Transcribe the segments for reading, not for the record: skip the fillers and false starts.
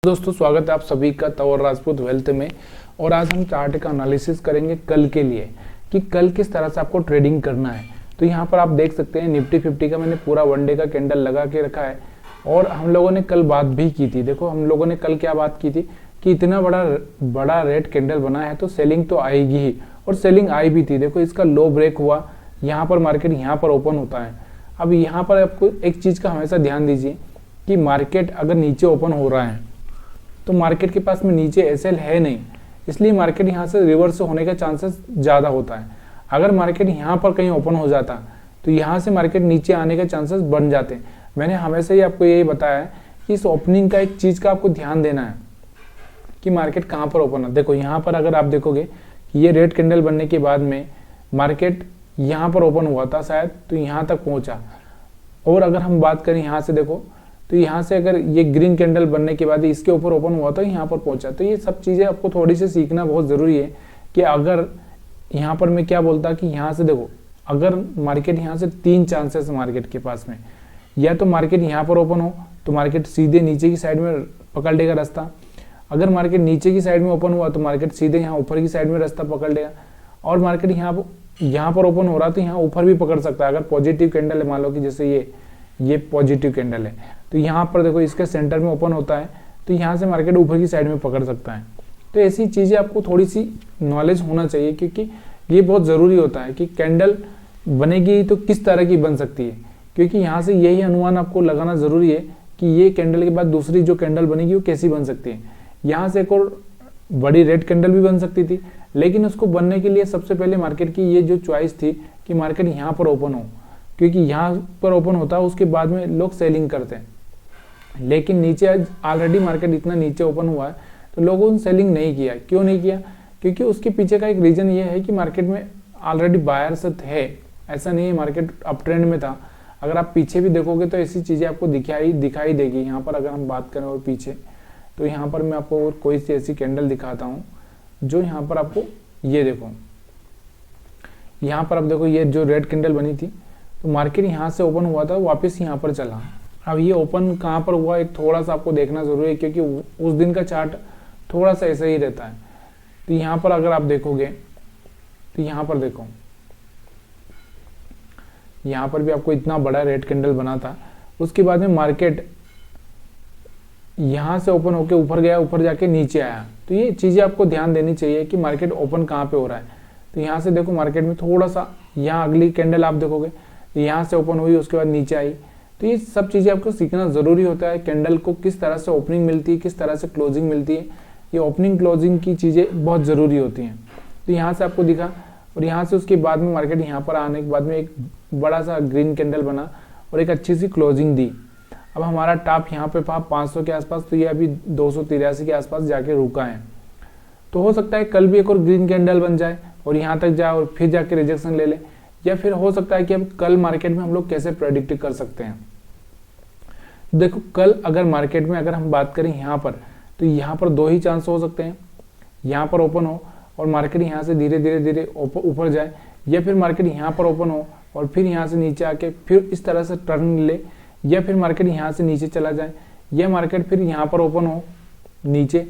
दोस्तों स्वागत है आप सभी का तंवर राजपूत वेल्थ में। और आज हम चार्ट का एनालिसिस करेंगे कल के लिए कि कल किस तरह से आपको ट्रेडिंग करना है। तो यहाँ पर आप देख सकते हैं निफ्टी 50 का मैंने पूरा वन डे का कैंडल लगा के रखा है और हम लोगों ने कल बात भी की थी। देखो हम लोगों ने कल क्या बात की थी कि इतना बड़ा रेड कैंडल बना है तो सेलिंग तो आएगी ही, और सेलिंग आई भी थी। देखो इसका लो ब्रेक हुआ, यहाँ पर मार्केट यहाँ पर ओपन होता है। अब यहाँ पर आपको एक चीज़ का हमेशा ध्यान दीजिए कि मार्केट अगर नीचे ओपन हो रहा है तो मार्केट के पास में नीचे एसएल है नहीं, इसलिए मार्केट यहाँ से रिवर्स होने का चांसेस ज़्यादा होता है। अगर मार्केट यहाँ पर कहीं ओपन हो जाता तो यहाँ से मार्केट नीचे आने के चांसेस बन जाते। मैंने हमेशा ही आपको यही बताया है कि इस ओपनिंग का एक चीज़ का आपको ध्यान देना है कि मार्केट कहाँ पर ओपन है। देखो यहाँ पर अगर आप देखोगे कि ये रेड कैंडल बनने के बाद में मार्केट यहाँ पर ओपन हुआ था शायद, तो यहाँ तक पहुँचा। और अगर हम बात करें यहाँ से देखो तो यहाँ से अगर ये ग्रीन कैंडल बनने के बाद इसके ऊपर ओपन हुआ तो यहाँ पर पहुँचा। तो ये सब चीज़ें आपको थोड़ी सी सीखना बहुत ज़रूरी है कि अगर यहाँ पर मैं क्या बोलता कि यहाँ से देखो अगर मार्केट यहाँ से तीन चांसेस मार्केट के पास में, या तो मार्केट यहाँ पर ओपन हो तो मार्केट सीधे नीचे की साइड में पकड़ लेगा रास्ता। अगर मार्केट नीचे की साइड में ओपन हुआ तो मार्केट सीधे यहाँ ऊपर की साइड में रास्ता पकड़ लेगा। और मार्केट यहाँ पर ओपन हो रहा तो यहाँ ऊपर भी पकड़ सकता है। अगर पॉजिटिव कैंडल है, मान लो कि जैसे ये पॉजिटिव कैंडल है तो यहाँ पर देखो इसके सेंटर में ओपन होता है तो यहाँ से मार्केट ऊपर की साइड में पकड़ सकता है। तो ऐसी चीज़ें आपको थोड़ी सी नॉलेज होना चाहिए, क्योंकि ये बहुत ज़रूरी होता है कि कैंडल बनेगी तो किस तरह की बन सकती है, क्योंकि यहाँ से यही अनुमान आपको लगाना ज़रूरी है कि ये कैंडल के बाद दूसरी जो कैंडल बनेगी वो कैसी बन सकती है। यहाँ से एक और बड़ी रेड कैंडल भी बन सकती थी, लेकिन उसको बनने के लिए सबसे पहले मार्केट की ये जो चॉइस थी कि मार्केट यहाँ पर ओपन हो, क्योंकि यहाँ पर ओपन होता है उसके बाद में लोग सेलिंग करते हैं। लेकिन नीचे ऑलरेडी मार्केट इतना नीचे ओपन हुआ है तो लोगों ने सेलिंग नहीं किया। क्यों नहीं किया? क्योंकि उसके पीछे का एक रीज़न ये है कि मार्केट में ऑलरेडी बायर्स है। ऐसा नहीं है मार्केट अप ट्रेंड में था। अगर आप पीछे भी देखोगे तो ऐसी चीज़ें आपको दिखाई देगी। यहाँ पर अगर हम बात करें और पीछे, तो यहाँ पर मैं आपको और कोई सी ऐसी कैंडल दिखाता हूँ जो यहाँ पर आपको, ये देखो यहाँ पर आप देखो ये जो रेड कैंडल बनी थी तो मार्केट यहाँ से ओपन हुआ था, वापस यहाँ पर चला। अब ये ओपन कहाँ पर हुआ एक थोड़ा सा आपको देखना जरूरी है, क्योंकि उस दिन का चार्ट थोड़ा सा ऐसा ही रहता है। तो यहाँ पर अगर आप देखोगे तो यहाँ पर देखो, यहाँ पर भी आपको इतना बड़ा रेड कैंडल बना था। उसके बाद में मार्केट यहाँ से ओपन होके ऊपर गया, ऊपर जाके नीचे आया। तो ये चीज़ें आपको ध्यान देनी चाहिए कि मार्केट ओपन कहाँ पे हो रहा है। तो यहाँ से देखो मार्केट में थोड़ा सा, यहाँ अगली कैंडल आप देखोगे यहाँ से ओपन हुई, उसके बाद नीचे आई। तो ये सब चीज़ें आपको सीखना ज़रूरी होता है। कैंडल को किस तरह से ओपनिंग मिलती है, किस तरह से क्लोजिंग मिलती है, ये ओपनिंग क्लोजिंग की चीज़ें बहुत ज़रूरी होती हैं। तो यहाँ से आपको दिखा, और यहाँ से उसके बाद में मार्केट यहाँ पर आने के बाद में एक बड़ा सा ग्रीन कैंडल बना और एक अच्छी सी क्लोजिंग दी। अब हमारा टॉप यहाँ पे 500 के आसपास, तो ये अभी 283 के आसपास जाके रुका है। तो हो सकता है कल भी एक और ग्रीन कैंडल बन जाए और यहाँ तक जाए और फिर जाके रिजेक्शन ले ले, या फिर हो सकता है कि अब कल मार्केट में हम लोग कैसे प्रेडिक्ट कर सकते हैं। देखो कल अगर मार्केट में अगर हम बात करें यहाँ पर, तो यहाँ पर दो ही चांस हो सकते हैं, यहाँ पर ओपन हो और मार्केट यहाँ से धीरे धीरे ऊपर जाए, या फिर मार्केट यहाँ पर ओपन हो और फिर यहाँ से नीचे आके फिर इस तरह से टर्न ले, या फिर मार्केट यहाँ से नीचे चला जाए, या मार्केट फिर यहाँ पर ओपन हो नीचे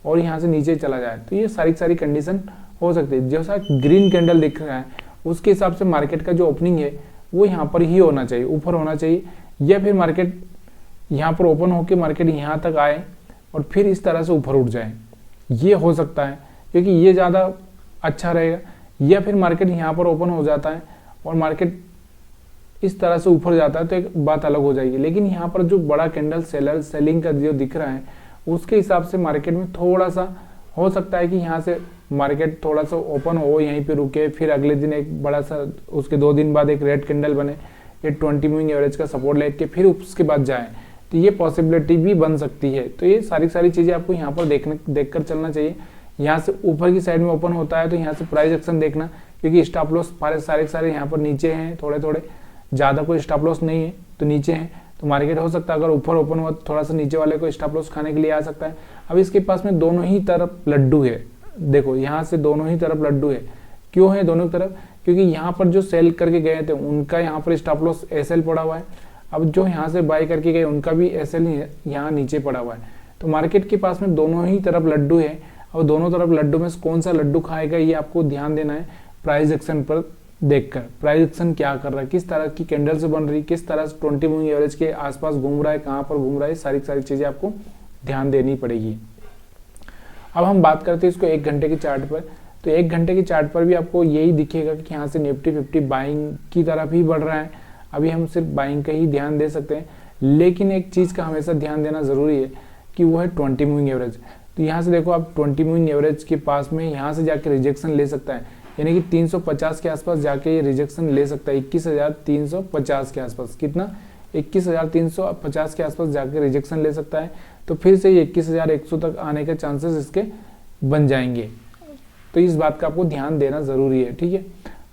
और यहाँ से नीचे चला जाए। तो ये सारी कंडीशन हो सकती है। जैसा ग्रीन कैंडल दिख रहा है उसके हिसाब से मार्केट का जो ओपनिंग है वो यहाँ पर ही होना चाहिए, ऊपर होना चाहिए, या फिर मार्केट यहाँ पर ओपन होकर मार्केट यहाँ तक आए और फिर इस तरह से ऊपर उठ जाए। ये हो सकता है क्योंकि ये ज़्यादा अच्छा रहेगा। या फिर मार्केट यहाँ पर ओपन हो जाता है और मार्केट इस तरह से ऊपर जाता है तो एक बात अलग हो जाएगी। लेकिन यहाँ पर जो बड़ा कैंडल सेलिंग का जो दिख रहा है उसके हिसाब से मार्केट में थोड़ा सा हो सकता है कि यहाँ से मार्केट थोड़ा सा ओपन हो, यहीं पे रुके, फिर अगले दिन एक बड़ा सा, उसके 2 दिन बाद एक रेड कैंडल बने, ये 20 मूविंग एवरेज का सपोर्ट लेके फिर उसके बाद जाए। तो ये पॉसिबिलिटी भी बन सकती है। तो ये सारी चीज़ें आपको यहाँ पर देखकर चलना चाहिए। यहाँ से ऊपर की साइड में ओपन होता है तो यहाँ से प्राइस एक्शन देखना, क्योंकि स्टॉप लॉस सारे यहाँ पर नीचे हैं, थोड़े ज़्यादा कोई स्टॉप लॉस नहीं है तो नीचे हैं। तो मार्केट हो सकता है अगर ऊपर ओपन हुआ तो थोड़ा सा नीचे वाले को स्टॉप लॉस खाने के लिए आ सकता है। अब इसके पास में दोनों ही तरफ लड्डू है। देखो यहाँ से दोनों ही तरफ लड्डू है। क्यों है दोनों तरफ? क्योंकि यहाँ पर जो सेल करके गए थे उनका यहाँ पर स्टॉप लॉस एसएल पड़ा हुआ है। अब जो यहाँ से बाय करके गए उनका भी एसएल यहाँ नीचे पड़ा हुआ है। तो मार्केट के पास में दोनों ही तरफ लड्डू है, और दोनों तरफ लड्डू में कौन सा लड्डू खाएगा ये आपको ध्यान देना है प्राइस एक्शन पर देखकर। प्राइस एक्शन क्या कर रहा है, किस तरह की कैंडल से बन रही, किस तरह से 20 मूविंग एवरेज के आसपास घूम रहा है, कहाँ पर घूम रहा है, सारी चीजें आपको ध्यान देनी पड़ेगी। अब हम बात करते हैं इसको 1 घंटे के चार्ट पर। तो 1 घंटे के चार्ट पर भी आपको यही दिखेगा कि यहाँ से निफ्टी 50 बाइंग की तरफ ही बढ़ रहा है। अभी हम सिर्फ बाइंग का ही ध्यान दे सकते हैं, लेकिन एक चीज का हमेशा ध्यान देना जरूरी है कि वो है 20 मूविंग एवरेज। तो यहाँ से देखो आप 20 मूविंग एवरेज के पास में यहाँ से जाके रिजेक्शन ले सकता है, यानी कि 350 के आसपास जाके ये रिजेक्शन ले सकता है। 21,350 के आसपास, कितना 21,350 के आसपास जाके रिजेक्शन ले सकता है। तो फिर से 21,100 तक आने के चांसेस इसके बन जाएंगे। तो इस बात का आपको ध्यान देना जरूरी है, ठीक है।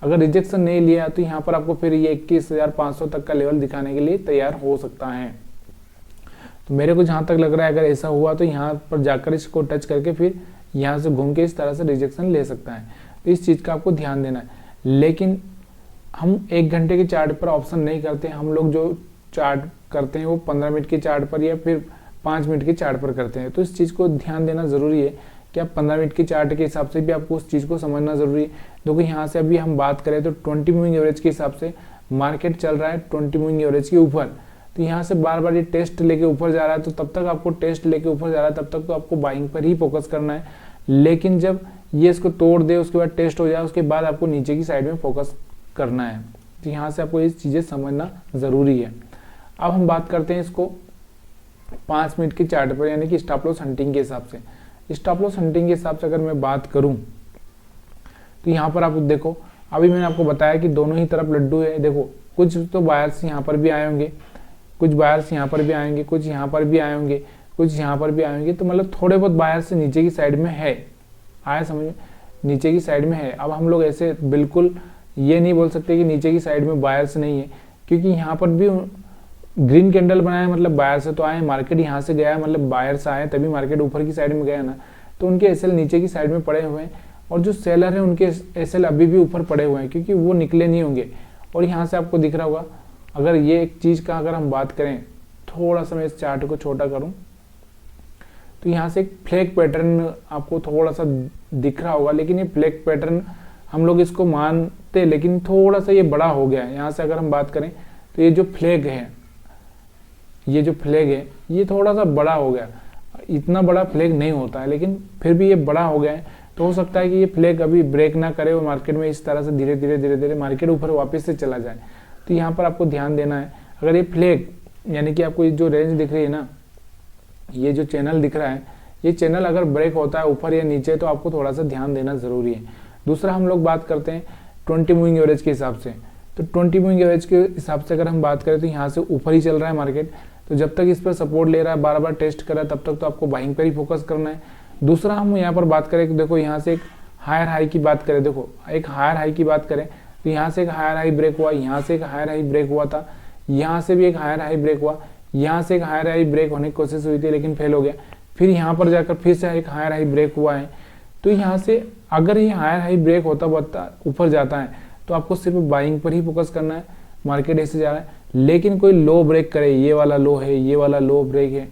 अगर रिजेक्शन नहीं लिया तो यहाँ पर आपको फिर ये 21,500 तक का लेवल दिखाने के लिए तैयार हो सकता है। तो मेरे को जहां तक लग रहा है अगर ऐसा हुआ तो यहाँ पर जाकर इसको टच करके फिर यहाँ से घूम के इस तरह से रिजेक्शन ले सकता है। तो इस चीज का आपको ध्यान देना है। लेकिन हम 1 घंटे के चार्ट पर ऑप्शन नहीं करते, हम लोग जो चार्ट करते हैं वो 15 मिनट के चार्ट पर या फिर 5 मिनट के चार्ट पर करते हैं। तो इस चीज को ध्यान देना जरूरी है कि आप 15 मिनट के चार्ट के हिसाब से भी आपको उस चीज को समझना जरूरी है। देखो यहाँ से अभी हम बात करें तो 20 मूविंग एवरेज के हिसाब से मार्केट चल रहा है 20 मूविंग एवरेज के ऊपर। तो यहाँ से बार बार ये टेस्ट लेके ऊपर जा रहा है, तो तब तक आपको टेस्ट लेके ऊपर जा रहा है तब तक तो आपको बाइंग पर ही फोकस करना है। लेकिन जब ये इसको तोड़ दे, उसके बाद टेस्ट हो जाए, उसके बाद आपको नीचे की साइड में फोकस करना है। तो यहाँ से आपको ये चीजें समझना जरूरी है। अब हम बात करते हैं इसको 5 मिनट के चार्ट पर, यानी कि स्टॉप लॉस हंटिंग के हिसाब से। स्टॉप लॉस हंटिंग के हिसाब से अगर मैं बात करूं तो यहाँ पर आप देखो, अभी मैंने आपको बताया कि दोनों ही तरफ लड्डू है। देखो कुछ तो बायर्स यहाँ पर भी आए होंगे, कुछ बायर्स यहाँ पर भी आएंगे, कुछ यहाँ पर भी आए होंगे, कुछ यहाँ पर भी आए होंगे। तो मतलब थोड़े बहुत बायर्स नीचे की साइड में है, आया समझ में, नीचे की साइड में है। अब हम लोग ऐसे बिल्कुल ये नहीं बोल सकते कि नीचे की साइड में बायर्स नहीं है, क्योंकि यहाँ पर भी ग्रीन कैंडल बनाया मतलब बायर से तो आए, मार्केट यहाँ से गया मतलब बायर्स आए तभी मार्केट ऊपर की साइड में गया ना। तो उनके एसएल नीचे की साइड में पड़े हुए हैं, और जो सेलर है उनके एसएल अभी भी ऊपर पड़े हुए हैं, क्योंकि वो निकले नहीं होंगे। और यहाँ से आपको दिख रहा होगा, अगर ये एक चीज का अगर हम बात करें, थोड़ा सा मैं इस चार्ट को छोटा करूं तो यहाँ से एक फ्लैग पैटर्न आपको थोड़ा सा दिख रहा होगा, लेकिन ये फ्लैग पैटर्न हम लोग इसको मानते, लेकिन थोड़ा सा ये बड़ा हो गया है। यहाँ से अगर हम बात करें तो ये जो फ्लैग है, ये जो फ्लैग है ये थोड़ा सा बड़ा हो गया। इतना बड़ा फ्लैग नहीं होता है, लेकिन फिर भी ये बड़ा हो गया है। तो हो सकता है कि ये फ्लैग अभी ब्रेक ना करे और मार्केट में इस तरह से धीरे धीरे मार्केट ऊपर वापस से चला जाए। तो यहाँ पर आपको ध्यान देना है, अगर ये फ्लैग यानी कि आपको जो रेंज दिख रही है ना, ये जो चैनल दिख रहा है, ये चैनल अगर ब्रेक होता है ऊपर या नीचे तो आपको थोड़ा सा ध्यान देना जरूरी है। दूसरा हम लोग बात करते हैं 20 मूविंग एवरेज के हिसाब से। तो 20 मूविंग एवरेज के हिसाब से अगर हम बात करें तो यहाँ से ऊपर ही चल रहा है मार्केट। तो जब तक इस पर सपोर्ट ले रहा है, बार बार टेस्ट कर रहा है, तब तक तो आपको बाइंग पर ही फोकस करना है। दूसरा हम यहाँ पर बात करें कि देखो यहाँ से एक हायर हाई की बात करें, देखो एक हायर हाई की बात करें तो यहाँ से एक हायर हाई ब्रेक हुआ, यहाँ से एक हायर हाई ब्रेक हुआ था, यहाँ से भी एक हायर हाई ब्रेक हुआ, यहाँ से एक हायर हाई ब्रेक होने की कोशिश हुई थी लेकिन फेल हो गया। फिर यहाँ पर जाकर फिर से एक हायर हाई ब्रेक हुआ है। तो यहाँ से अगर ये हायर हाई ब्रेक होता ऊपर जाता है तो आपको सिर्फ बाइंग पर ही फोकस करना है। मार्केट ऐसे जा रहा है, लेकिन कोई लो ब्रेक करे, ये वाला लो है, ये वाला लो ब्रेक है,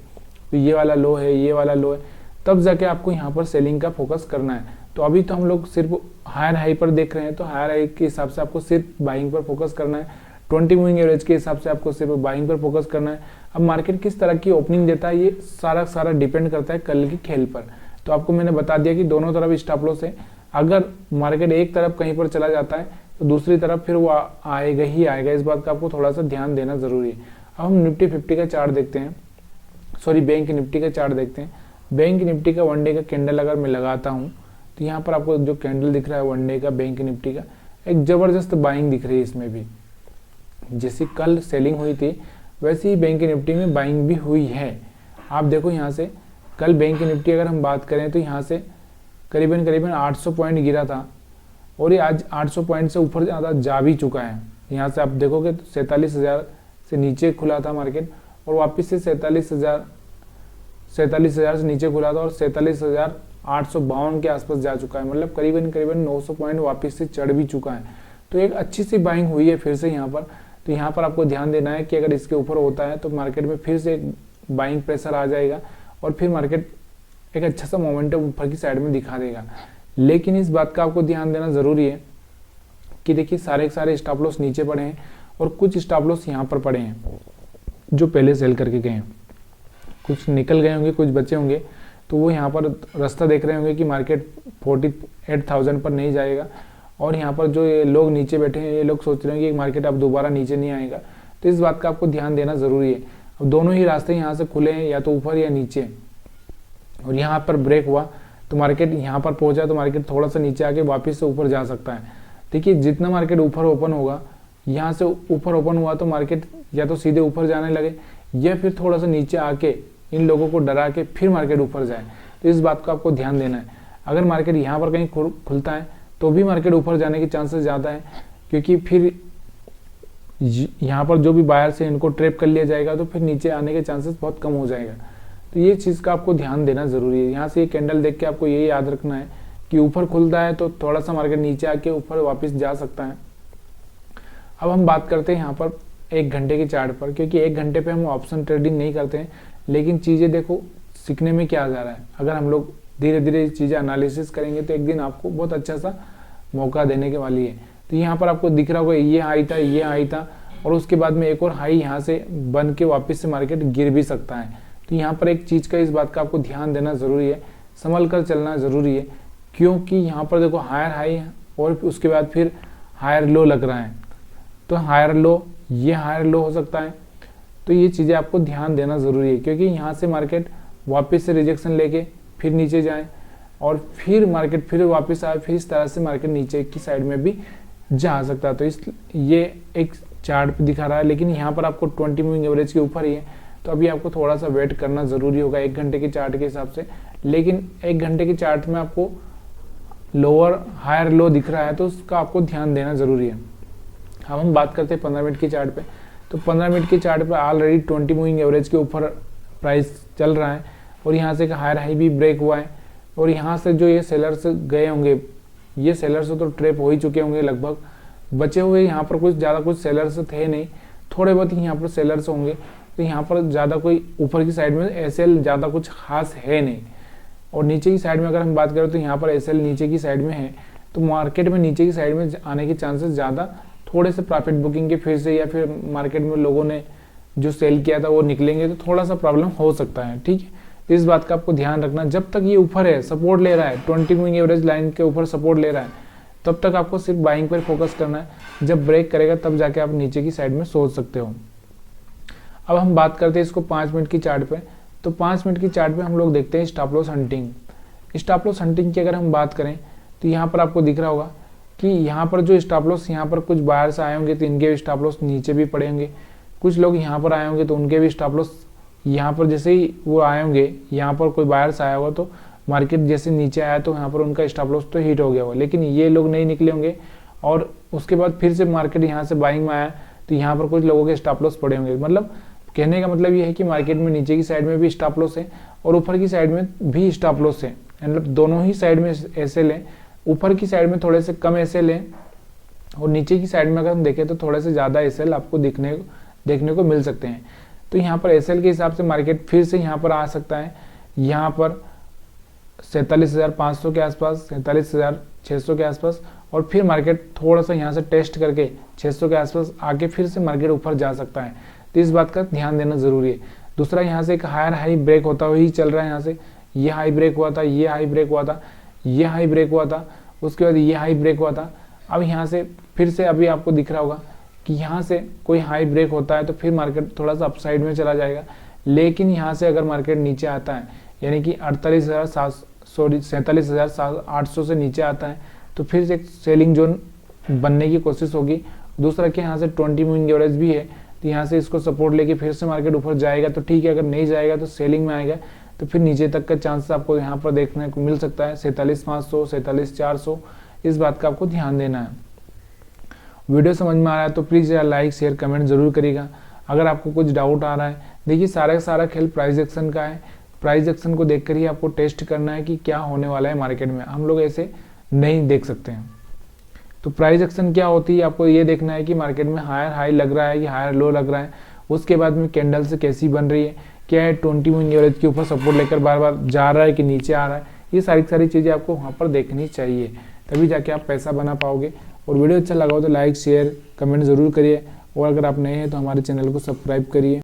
तो ये वाला लो है, ये वाला लो है, तब जाके आपको यहाँ पर सेलिंग का फोकस करना है। तो अभी तो हम लोग सिर्फ हायर हाई पर देख रहे हैं, तो हायर हाई के हिसाब से आपको सिर्फ बाइंग पर फोकस करना है। 20 मूविंग एवरेज के हिसाब से आपको सिर्फ बाइंग पर फोकस करना है। अब मार्केट किस तरह की ओपनिंग देता है ये सारा डिपेंड करता है कल की खेल पर। तो आपको मैंने बता दिया कि दोनों तरफ स्टॉप लॉस है। अगर मार्केट एक तरफ कहीं पर चला जाता है तो दूसरी तरफ फिर वो आएगा ही आएगा, इस बात का आपको थोड़ा सा ध्यान देना जरूरी है। अब हम निफ्टी 50 का चार्ट देखते हैं, सॉरी बैंक निफ्टी का चार्ट देखते हैं। बैंक निफ्टी का वन डे का कैंडल अगर मैं लगाता हूँ तो यहाँ पर आपको जो कैंडल दिख रहा है वन डे का बैंक निफ्टी का, एक जबरदस्त बाइंग दिख रही है। इसमें भी जैसी कल सेलिंग हुई थी वैसे ही बैंक निफ्टी में बाइंग भी हुई है। आप देखो यहाँ से कल बैंक निफ्टी अगर हम बात करें तो यहाँ से करीबन 800 पॉइंट गिरा था और ये आज 800 पॉइंट से ऊपर ज़्यादा जा भी चुका है। यहाँ से आप देखोगे तो 47,000 से नीचे खुला था मार्केट और वापस से 47,000 से नीचे खुला था और 47,852 के आसपास जा चुका है। मतलब करीबन 900 पॉइंट वापस से चढ़ भी चुका है। तो एक अच्छी सी बाइंग हुई है फिर से यहाँ पर। तो यहाँ पर आपको ध्यान देना है कि अगर इसके ऊपर होता है तो मार्केट में फिर से एक बाइंग प्रेशर आ जाएगा और फिर मार्केट एक अच्छा सा मोमेंटम ऊपर की साइड में दिखा देगा। लेकिन इस बात का आपको ध्यान देना ज़रूरी है कि देखिए सारे के सारे स्टॉप लॉस नीचे पड़े हैं और कुछ स्टॉप लॉस यहाँ पर पड़े हैं जो पहले सेल करके गए हैं, कुछ निकल गए होंगे, कुछ बचे होंगे, तो वो यहाँ पर रास्ता देख रहे होंगे कि मार्केट 48,000 पर नहीं जाएगा। और यहाँ पर जो ये लोग नीचे बैठे हैं ये लोग सोच रहे हैं कि मार्केट अब दोबारा नीचे नहीं आएगा। तो इस बात का आपको ध्यान देना ज़रूरी है। अब दोनों ही रास्ते यहाँ से खुले हैं, या तो ऊपर या नीचे, और यहाँ पर ब्रेक हुआ तो मार्केट यहाँ पर पहुँचा तो मार्केट थोड़ा सा नीचे आके वापस से ऊपर जा सकता है। देखिए जितना मार्केट ऊपर ओपन होगा, यहाँ से ऊपर ओपन हुआ तो मार्केट या तो सीधे ऊपर जाने लगे या फिर थोड़ा सा नीचे आके इन लोगों को डरा के फिर मार्केट ऊपर जाए। तो इस बात को आपको ध्यान देना है। अगर मार्केट यहाँ पर कहीं खुलता है तो भी मार्केट ऊपर जाने के चांसेस ज़्यादा है, क्योंकि फिर यहाँ पर जो भी बायर से इनको ट्रैप कर लिया जाएगा तो फिर नीचे आने के चांसेस बहुत कम हो जाएगा। तो ये चीज़ का आपको ध्यान देना ज़रूरी है। यहाँ से ये कैंडल देख के आपको ये याद रखना है कि ऊपर खुलता है तो थोड़ा सा मार्केट नीचे आके ऊपर वापस जा सकता है। अब हम बात करते हैं यहाँ पर 1 घंटे के चार्ट पर, क्योंकि 1 घंटे पे हम ऑप्शन ट्रेडिंग नहीं करते हैं, लेकिन चीज़ें देखो सीखने में क्या जा रहा है। अगर हम लोग धीरे धीरे चीज़ें एनालिसिस करेंगे तो एक दिन आपको बहुत अच्छा सा मौका देने के वाली है। तो यहाँ पर आपको दिख रहा होगा ये हाई था, ये हाई था, और उसके बाद में एक और हाई यहाँ से बन के वापस से मार्केट गिर भी सकता है। तो यहाँ पर एक चीज़ का इस बात का आपको ध्यान देना ज़रूरी है, संभल कर चलना ज़रूरी है, क्योंकि यहाँ पर देखो हायर हाई है और उसके बाद फिर हायर लो लग रहा है। तो हायर लो, ये हायर लो हो सकता है। तो ये चीज़ें आपको ध्यान देना ज़रूरी है, क्योंकि यहाँ से मार्केट वापस से रिजेक्शन लेके फिर नीचे जाए और फिर मार्केट फिर वापस आए, फिर इस तरह से मार्केट नीचे की साइड में भी जा सकता है। तो इस ये एक चार्ट पे दिखा रहा है, लेकिन यहाँ पर आपको 20 मूविंग एवरेज के ऊपर ही है, तो अभी आपको थोड़ा सा वेट करना ज़रूरी होगा 1 घंटे के चार्ट के हिसाब से। लेकिन 1 घंटे के चार्ट में आपको लोअर हायर लो दिख रहा है तो उसका आपको ध्यान देना ज़रूरी है। अब हम बात करते हैं 15 मिनट की चार्ट पे। तो 15 मिनट की चार्ट पे ऑलरेडी 20 मूविंग एवरेज के ऊपर प्राइस चल रहा है और यहाँ से एक हायर हाई भी ब्रेक हुआ है। और यहाँ से जो ये सेलर्स गए होंगे, ये सेलर्स तो ट्रैप हो ही चुके होंगे लगभग, बचे हुए यहाँ पर कुछ सेलर्स थे नहीं, थोड़े बहुत ही यहाँ पर सेलर्स होंगे। तो यहाँ पर ज़्यादा कोई ऊपर की साइड में एसएल ज़्यादा कुछ खास है नहीं। और नीचे की साइड में अगर हम बात करें तो यहाँ पर एसएल नीचे की साइड में है, तो मार्केट में नीचे की साइड में आने के चांसेस ज़्यादा, थोड़े से प्रॉफिट बुकिंग के फिर से या फिर मार्केट में लोगों ने जो सेल किया था वो निकलेंगे तो थोड़ा सा प्रॉब्लम हो सकता है। ठीक है, इस बात का आपको ध्यान रखना। जब तक ये ऊपर है, सपोर्ट ले रहा है, 20 मूविंग एवरेज लाइन के ऊपर सपोर्ट ले रहा है, तब तक आपको सिर्फ बाइंग पर फोकस करना है। जब ब्रेक करेगा तब जाके आप नीचे की साइड में सोच सकते हो। अब हम बात करते हैं इसको 5 मिनट की चार्ट पे। तो 5 मिनट की चार्ट पे हम लोग देखते हैं stop loss hunting. Stop loss hunting की अगर हम बात करें तो यहाँ पर आपको दिख रहा होगा कि यहाँ पर जो स्टॉप लॉस, यहाँ पर कुछ बायर्स आए होंगे तो इनके भी स्टॉप लॉस नीचे भी पड़े होंगे, कुछ लोग यहाँ पर आए होंगे तो उनके भी स्टॉप लॉस यहाँ पर जैसे ही वो आए होंगे, यहाँ पर कोई बायर्स आया होगा तो मार्केट जैसे नीचे आया तो यहाँ पर उनका स्टॉप लॉस तो हिट हो गया होगा, लेकिन ये लोग नहीं निकले होंगे और उसके बाद फिर से मार्केट यहाँ से बाइंग में आया तो यहाँ पर कुछ लोगों के स्टॉप लॉस पड़े होंगे। मतलब कहने का मतलब ये है कि मार्केट में नीचे की साइड में भी स्टॉप लॉस है और ऊपर की साइड में भी स्टॉप लॉस है, मतलब दोनों ही साइड में एसएल है। ऊपर की साइड में थोड़े से कम एसएल है और नीचे की साइड में अगर हम देखें तो थोड़े से ज़्यादा एसएल आपको देखने को मिल सकते हैं। तो यहाँ पर एसएल के हिसाब से मार्केट फिर से यहाँ पर आ सकता है, यहाँ पर 47,500 के आसपास, 47,600 के आसपास, और फिर मार्केट थोड़ा सा यहाँ से टेस्ट करके 600 के आसपास आके फिर से मार्केट ऊपर जा सकता है। तो इस बात का ध्यान देना जरूरी है। दूसरा, यहाँ से एक हायर हाई ब्रेक होता हुआ ही चल रहा है। यहाँ से ये हाई ब्रेक हुआ था, ये हाई ब्रेक हुआ था, ये हाई ब्रेक हुआ था, उसके बाद ये हाई ब्रेक हुआ था। अब यहाँ से फिर से अभी आपको दिख रहा होगा कि यहाँ से कोई हाई ब्रेक होता है तो फिर मार्केट थोड़ा सा अपसाइड में चला जाएगा। लेकिन यहाँ से अगर मार्केट नीचे आता है, यानी कि 47,800 से नीचे आता है तो फिर से एक सेलिंग जोन बनने की कोशिश होगी। दूसरा कि यहाँ से 20 मूविंग एवरेज भी है, तो यहाँ से इसको सपोर्ट लेके फिर से मार्केट ऊपर जाएगा तो ठीक है, अगर नहीं जाएगा तो सेलिंग में आएगा तो फिर नीचे तक का चांस आपको यहाँ पर देखने को मिल सकता है 47,500, 47,400। इस बात का आपको ध्यान देना है। वीडियो समझ में आ रहा है तो प्लीज़ यार लाइक शेयर कमेंट जरूर करिएगा। अगर आपको कुछ डाउट आ रहा है, देखिए सारा का सारा खेल प्राइस एक्शन का है। प्राइस एक्शन को देखकर ही आपको टेस्ट करना है कि क्या होने वाला है मार्केट में, हम लोग ऐसे नहीं देख सकते हैं। तो प्राइस एक्शन क्या होती है, आपको ये देखना है कि मार्केट में हायर हाई लग रहा है कि हायर लो लग रहा है, उसके बाद में कैंडल से कैसी बन रही है क्या है 20 मूविंग एवरेज के ऊपर सपोर्ट लेकर बार बार जा रहा है कि नीचे आ रहा है, ये सारी चीज़ें आपको वहाँ पर देखनी चाहिए, तभी जाके आप पैसा बना पाओगे। और वीडियो अच्छा लगा हो तो लाइक शेयर कमेंट ज़रूर करिए, और अगर आप नए हैं तो हमारे चैनल को सब्सक्राइब करिए।